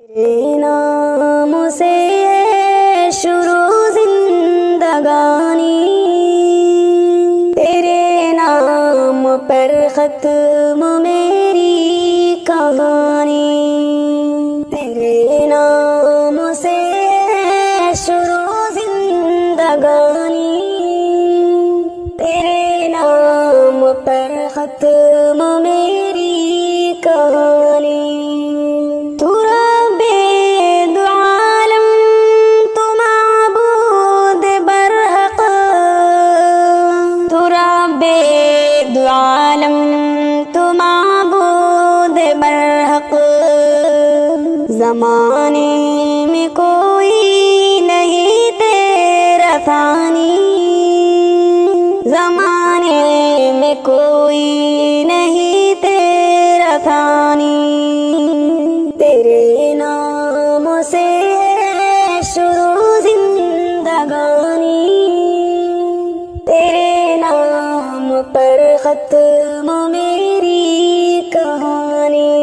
تیرے نام سے شروع زندگانی، تیرے نام پر ختم میری کہانی، تیرے نام سے شروع زندگانی، تیرے نام پر ختم میری کہانی۔ تو رب دو عالم، تو معبود برحق، تو رب دو عالم، تو معبود برحق، زمانے میں کوئی نہیں تیرا ثانی، زمانے میں کوئی نہیں تیرا ثانی، تیرے نام سے شروع زندگانی، تیرے نام پر ختم میری کہانی۔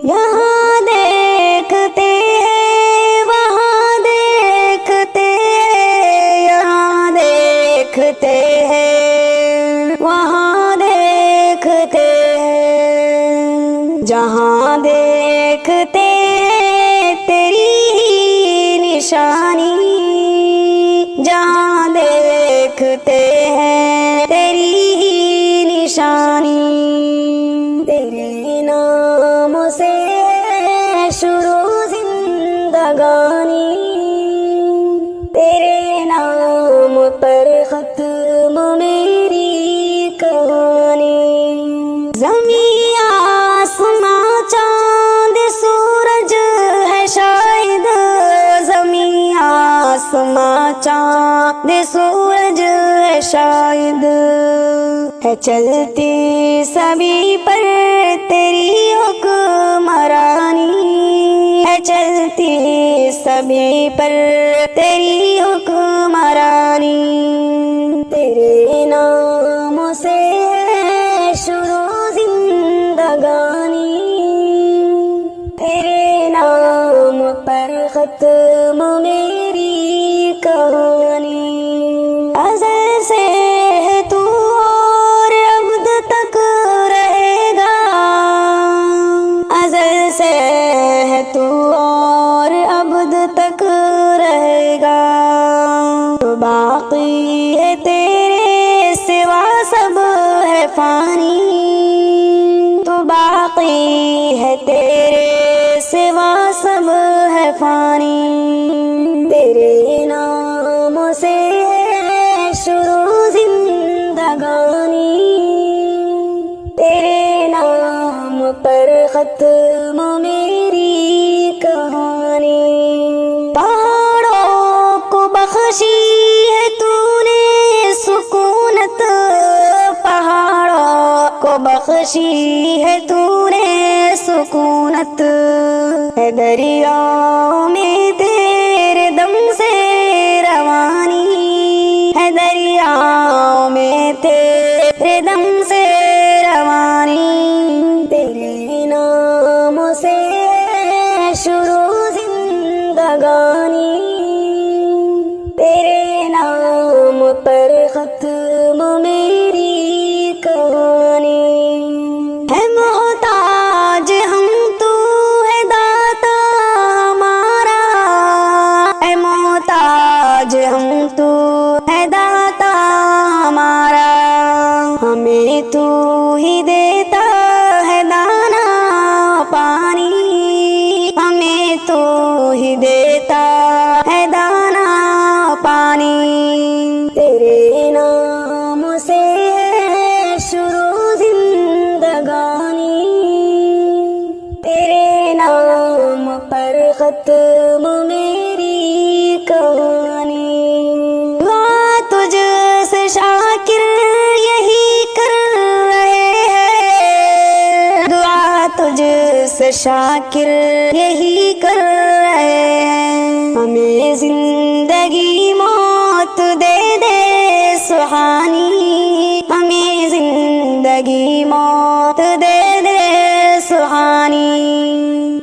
یہاں دیکھتے ہیں وہاں دیکھتے ہیں، یہاں دیکھتے ہیں وہاں دیکھتے ہیں، جہاں دیکھتے ہیں تیری ہی نشانی، جہاں دیکھتے ہیں تیری ہی نشانی، تیرے نام سے شروع زندگانی، تیرے نام پر ختم میری کہانی۔ زمین آسماں چاند سورج ہے شاہد، زمین آسماں چاند سورج ہے شاہد، ہے چلتی سبھی پر تیری حکمرانی، ہے چلتی سبھی پر تیری حکمرانی، تیرے نام سے شروع زندگانی، تیرے نام پر ختم میری کہانی۔ ازل سے ہے تو اور ابد تک رہے گا، ازل سے ہے تو اور ابد تک رہے گا، تو باقی ہے تیرے سوا سب ہے فانی، تو باقی ہے تیرے سوا سب ہے فانی، تیرے نام سے شروع زندگانی، تیرے نام پر ختم میری کہانی۔ پہاڑوں کو بخشی ہے تو نے سکونت، پہاڑوں کو بخشی ہے تو نے سکونت، ہے دریاؤں میں تیرے دم سے روانی، ہے دریاؤں میں تیرے دم سے روانی، تیرے نام سے شروع زندگانی، تیرے نام پر ختم میری کہانی۔ ہے محتاج ہم تو ہے داتا ہمارا، ہے محتاج ہم تو ہے داتا ہمارا، ہمیں تو ہی دیتا ہے دانا پانی، ہمیں تو ہی دیتا ہے دانا پانی، تیرے نام سے شروع زندگانی، تیرے نام پر ختم میری کہانی۔ دعا تجھ سے شاکر یہی کر رہے ہیں، دعا تجھ سے شاکر یہی کر رہے ہیں، ہمیں زندگی موت دے دے سہانی، ہمیں زندگی موت دے دے سہانی،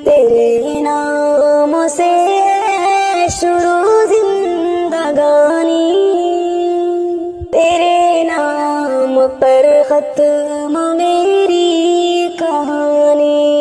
تیرے نام ختم میری کہانی.